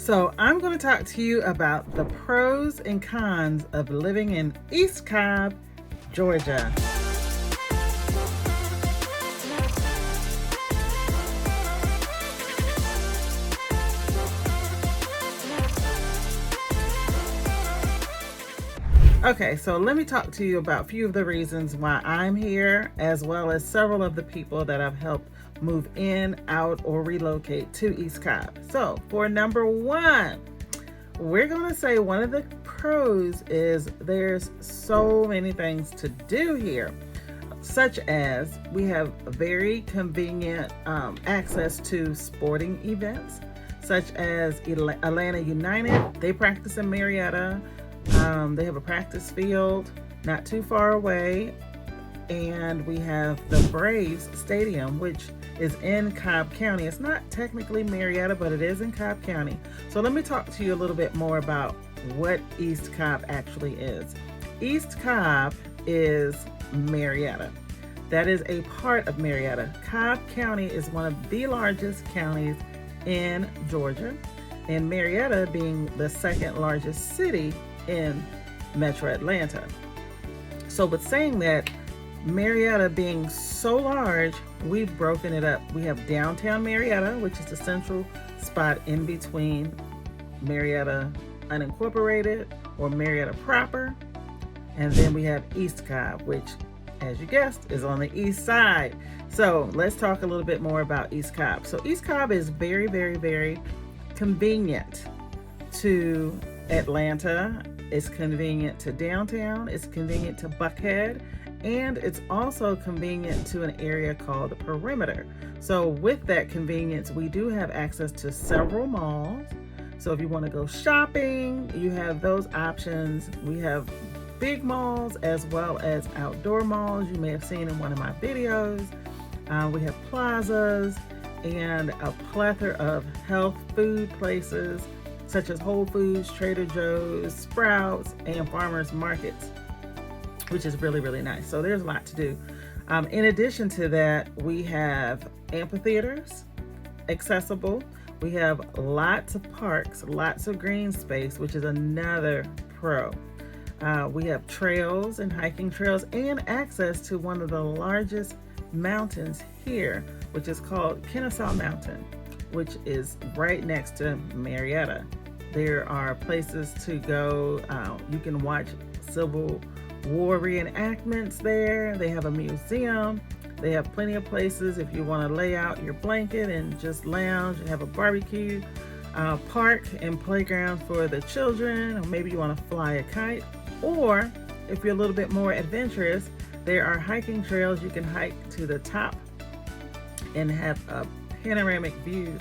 So I'm going to talk to you about the pros and cons of living in East Cobb, Georgia. Okay, so let me talk to you about a few of the reasons why I'm here, as well as several of the people that I've helped move in, out, or relocate to East Cobb. So for number one, we're going to say one of the pros is there's so many things to do here, such as we have very convenient access to sporting events, such as Atlanta United. They practice in Marietta. They have a practice field not too far away, and we have the Braves Stadium, which is in Cobb County. It's not technically Marietta, but it is in Cobb County. So let me talk to you a little bit more about what East Cobb actually is. East Cobb is Marietta. That is a part of Marietta. Cobb County is one of the largest counties in Georgia, and Marietta being the second largest city in Metro Atlanta. So with saying that, Marietta being so large, we've broken it up. We have downtown Marietta, which is the central spot in between Marietta unincorporated or Marietta proper. And then we have East Cobb, which, as you guessed, is on the east side. So let's talk a little bit more about East Cobb. So East Cobb is very, very, very convenient to Atlanta. It's convenient to downtown. It's convenient to Buckhead. And it's also convenient to an area called the Perimeter. So with that convenience, we do have access to several malls. So if you want to go shopping, you have those options. We have big malls as well as outdoor malls. You may have seen in one of my videos. We have plazas and a plethora of health food places such as Whole Foods, Trader Joe's, Sprouts, and farmers markets, which is really, really nice. So there's a lot to do. In addition to that, we have amphitheaters accessible. We have lots of parks, lots of green space, which is another pro. We have trails and hiking trails and access to one of the largest mountains here, which is called Kennesaw Mountain, which is right next to Marietta. There are places to go. You can watch Civil War reenactments there. They have a museum. They have plenty of places if you want to lay out your blanket and just lounge and have a barbecue, park and playground for the children, or maybe you want to fly a kite. Or if you're a little bit more adventurous, there are hiking trails. You can hike to the top and have a panoramic view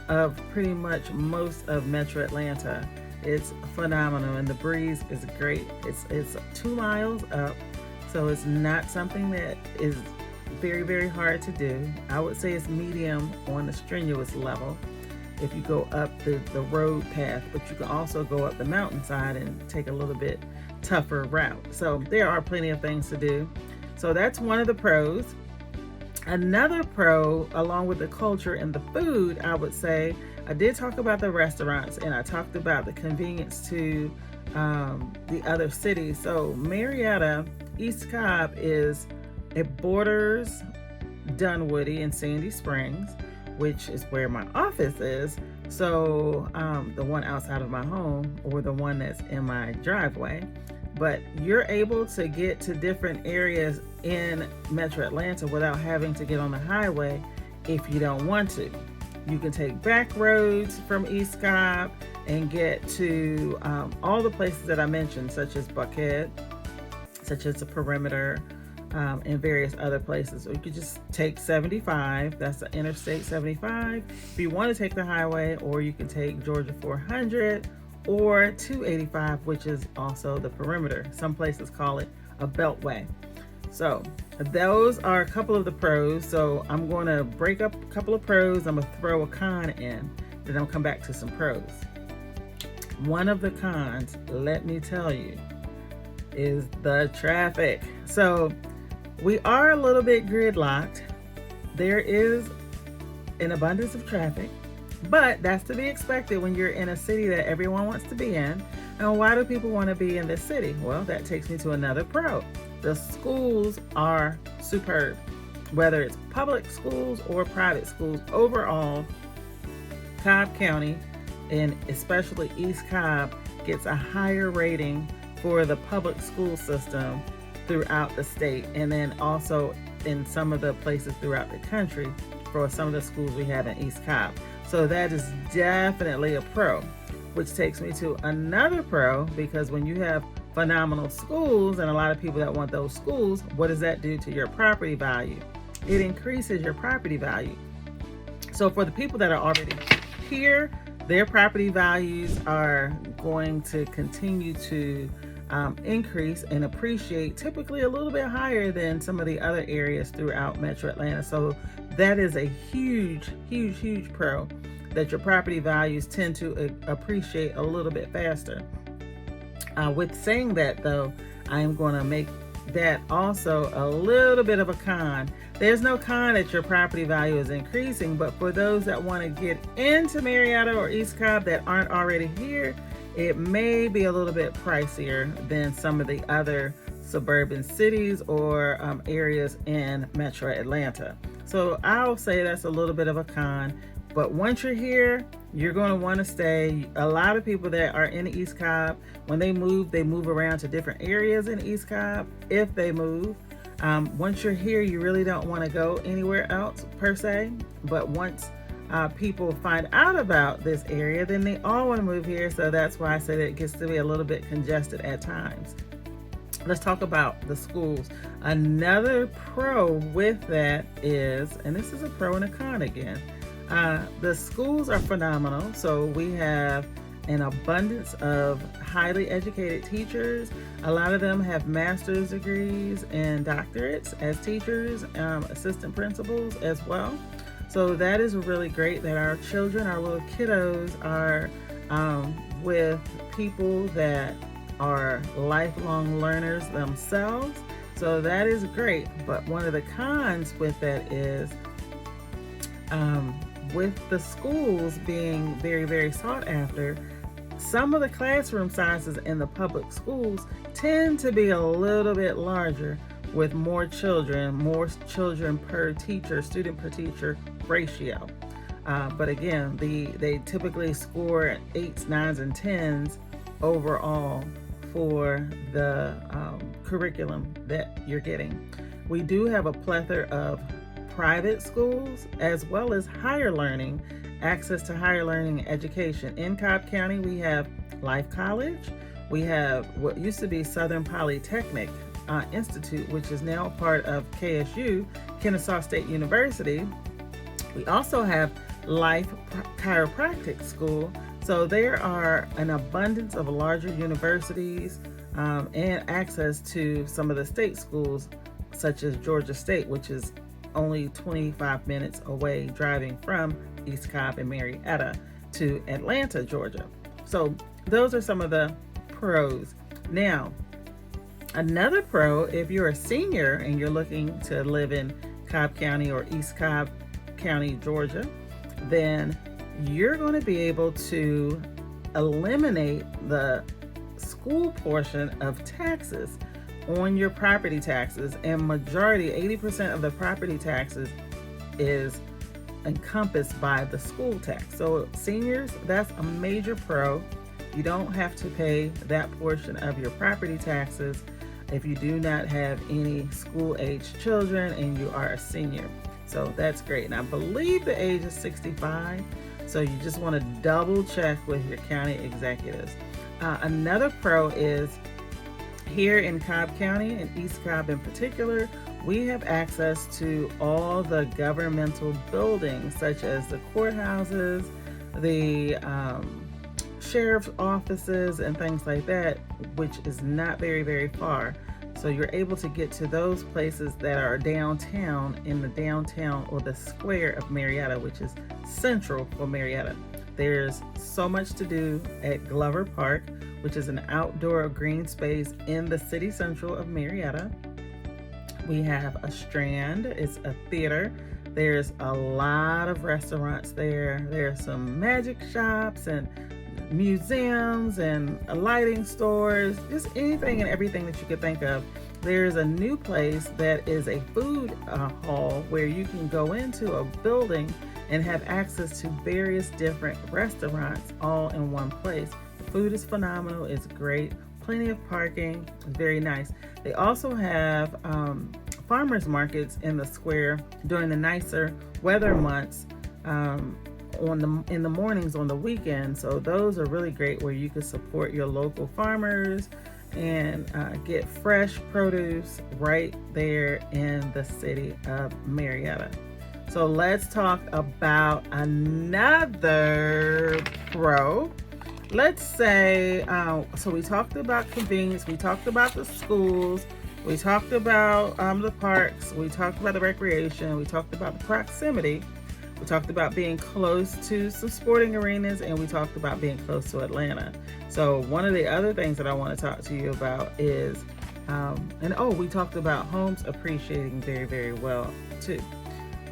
of pretty much most of Metro Atlanta. It's phenomenal, and the breeze is great. It's 2 miles up, so it's not something that is very, very hard to do. I would say it's medium on the strenuous level if you go up the road path, but you can also go up the mountainside and take a little bit tougher route. So there are plenty of things to do. So that's one of the pros. Another pro, along with the culture and the food, I would say, I did talk about the restaurants, and I talked about the convenience to the other cities. So Marietta, East Cobb it borders Dunwoody and Sandy Springs, which is where my office is. So the one outside of my home, or the one that's in my driveway. But you're able to get to different areas in Metro Atlanta without having to get on the highway if you don't want to. You can take back roads from East Cobb and get to all the places that I mentioned, such as Buckhead, such as the Perimeter, and various other places. Or you could just take 75, that's the Interstate 75, if you want to take the highway, or you can take Georgia 400, or 285, which is also the Perimeter. Some places call it a beltway. So those are a couple of the pros. So I'm going to break up a couple of pros. I'm going to throw a con in, then I'll come back to some pros. One of the cons, let me tell you, is the traffic. So we are a little bit gridlocked. There is an abundance of traffic. But that's to be expected when you're in a city that everyone wants to be in. And why do people want to be in this city? Well, that takes me to another pro. The schools are superb. Whether it's public schools or private schools, overall, Cobb County, and especially East Cobb, gets a higher rating for the public school system throughout the state, and then also in some of the places throughout the country for some of the schools we have in East Cobb. So that is definitely a pro, which takes me to another pro, because when you have phenomenal schools and a lot of people that want those schools, what does that do to your property value? It increases your property value. So for the people that are already here, their property values are going to continue to increase and appreciate, typically a little bit higher than some of the other areas throughout Metro Atlanta. So that is a huge pro, that your property values tend to appreciate a little bit faster. With saying that though, I am going to make that also a little bit of a con. There's no con that your property value is increasing, but for those that want to get into Marietta or East Cobb that aren't already here, it may be a little bit pricier than some of the other suburban cities or areas in Metro Atlanta. So I'll say that's a little bit of a con, but once you're here, you're going to want to stay. A lot of people that are in East Cobb, when they move around to different areas in East Cobb, if they move. Once you're here, you really don't want to go anywhere else per se, but once people find out about this area, then they all want to move here. So that's why I said it gets to be a little bit congested at times. Let's talk about the schools. Another pro with that is, and this is a pro and a con again, the schools are phenomenal. So we have an abundance of highly educated teachers. A lot of them have master's degrees and doctorates as teachers, assistant principals as well. So that is really great that our children, our little kiddos, are with people that are lifelong learners themselves. So that is great. But one of the cons with that is with the schools being very sought after, some of the classroom sizes in the public schools tend to be a little bit larger with more children per teacher, student per teacher ratio. But again, they typically score 8s, 9s, and 10s overall for the curriculum that you're getting. We do have a plethora of private schools as well as higher learning, access to higher learning education. In Cobb County, we have Life College. We have what used to be Southern Polytechnic Institute, which is now part of KSU, Kennesaw State University. We also have Life Chiropractic School. So there are an abundance of larger universities and access to some of the state schools, such as Georgia State, which is only 25 minutes away driving from East Cobb and Marietta to Atlanta, Georgia. So those are some of the pros. Now, another pro, if you're a senior and you're looking to live in Cobb County or East Cobb County, Georgia, then you're going to be able to eliminate the school portion of taxes on your property taxes, and majority, 80% of the property taxes is encompassed by the school tax. So seniors, that's a major pro. You don't have to pay that portion of your property taxes if you do not have any school-age children and you are a senior. So that's great. And I believe the age is 65. So you just want to double check with your county executives. Another pro is here in Cobb County and East Cobb in particular, we have access to all the governmental buildings, such as the courthouses, the sheriff's offices, and things like that, which is not very far. So you're able to get to those places that are downtown, in the downtown or the square of Marietta, which is central for Marietta. There's so much to do at Glover Park, which is an outdoor green space in the city central of Marietta. We have a Strand, it's a theater There's a lot of restaurants there. There's some magic shops and museums and lighting stores, just anything and everything that you could think of. There's a new place that is a food hall where you can go into a building and have access to various different restaurants all in one place. The food is phenomenal, it's great, plenty of parking, very nice. They also have farmers markets in the square during the nicer weather months in the mornings on the weekend. So those are really great where you can support your local farmers and get fresh produce right there in the city of Marietta. So let's talk about another pro. Let's say, so we talked about convenience, we talked about the schools, we talked about the parks, we talked about the recreation, we talked about the proximity, we talked about being close to some sporting arenas, and we talked about being close to Atlanta. So one of the other things that I want to talk to you about is, we talked about homes appreciating very, very well too.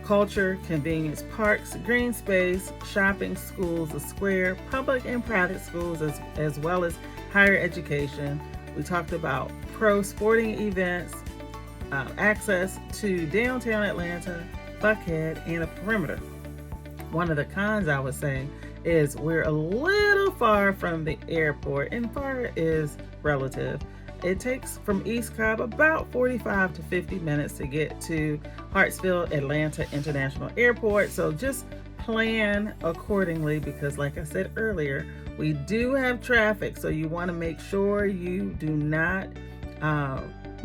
Culture, convenience, parks, green space, shopping, schools, the square, public and private schools, as well as higher education. We talked about pro sporting events, access to downtown Atlanta, Buckhead, and a perimeter. One of the cons I would say is we're a little far from the airport, and far is relative. It takes from East Cobb about 45 to 50 minutes to get to Hartsfield Atlanta International Airport. So just plan accordingly, because like I said earlier, we do have traffic. So you want to make sure you do not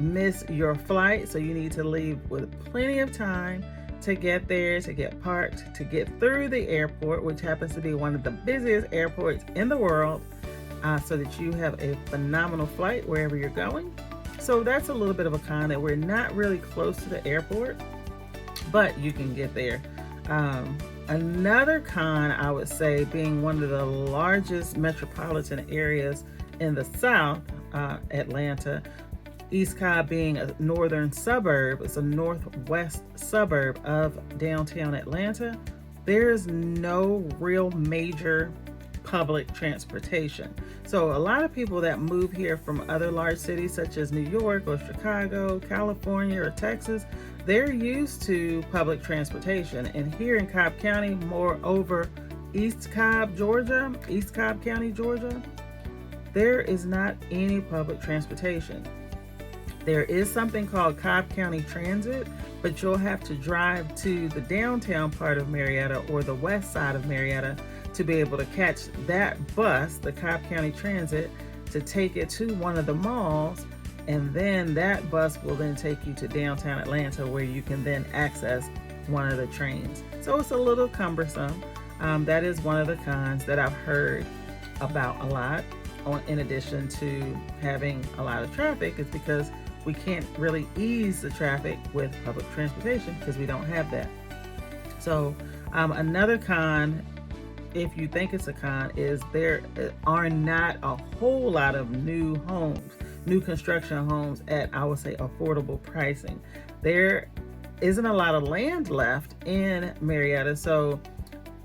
miss your flight. So you need to leave with plenty of time to get there, to get parked, to get through the airport, which happens to be one of the busiest airports in the world. So that you have a phenomenal flight wherever you're going. So that's a little bit of a con, that we're not really close to the airport, but you can get there. Another con, I would say, being one of the largest metropolitan areas in the South, Atlanta, East Cobb being a northern suburb, it's a northwest suburb of downtown Atlanta, there's no real major public transportation. So a lot of people that move here from other large cities such as New York or Chicago, California, or Texas, they're used to public transportation. And here in Cobb County, moreover, East Cobb County, Georgia, there is not any public transportation. There is something called Cobb County Transit, but you'll have to drive to the downtown part of Marietta or the west side of Marietta to be able to catch that bus, the Cobb County Transit, to take it to one of the malls, and then that bus will then take you to downtown Atlanta, where you can then access one of the trains. So it's a little cumbersome. That is one of the cons that I've heard about a lot, in addition to having a lot of traffic, is because we can't really ease the traffic with public transportation because we don't have that. So another con, if you think it's a con, is there are not a whole lot of new construction homes at, I would say, affordable pricing. There isn't a lot of land left in Marietta, so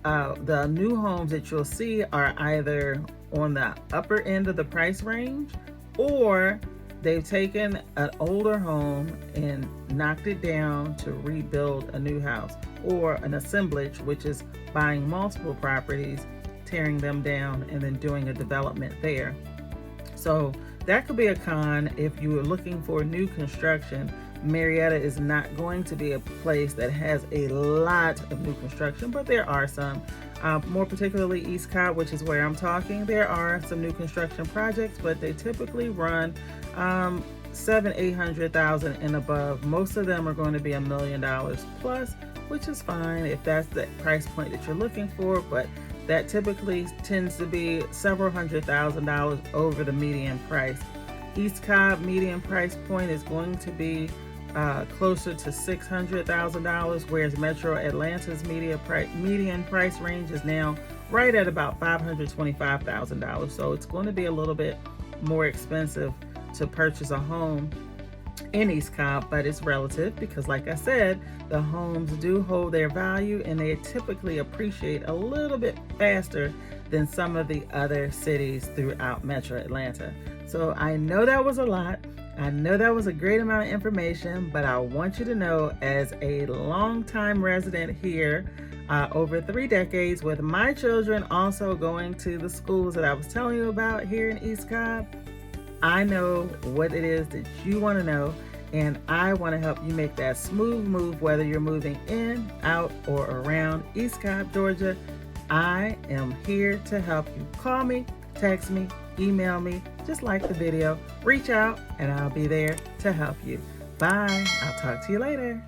the new homes that you'll see are either on the upper end of the price range, or they've taken an older home and knocked it down to rebuild a new house, or an assemblage, which is buying multiple properties, tearing them down, and then doing a development there. So that could be a con if you are looking for new construction. Marietta is not going to be a place that has a lot of new construction, but there are some. More particularly East Cobb, which is where I'm talking, there are some new construction projects, but they typically run $700,000-800,000 and above. Most of them are going to be $1 million plus, which is fine if that's the price point that you're looking for, but that typically tends to be several $100,000 over the median price. East Cobb median price point is going to be closer to $600,000, whereas Metro Atlanta's median price range is now right at about $525,000. So it's going to be a little bit more expensive to purchase a home in East Cobb, but it's relative because, like I said, the homes do hold their value and they typically appreciate a little bit faster than some of the other cities throughout Metro Atlanta. So I know that was a lot. I know that was a great amount of information, but I want you to know, as a longtime resident here, over 3 decades, with my children also going to the schools that I was telling you about here in East Cobb, I know what it is that you want to know, and I want to help you make that smooth move, whether you're moving in, out, or around East Cobb, Georgia. I am here to help you. Call me, text me, email me, just like the video, reach out, and I'll be there to help you. Bye. I'll talk to you later.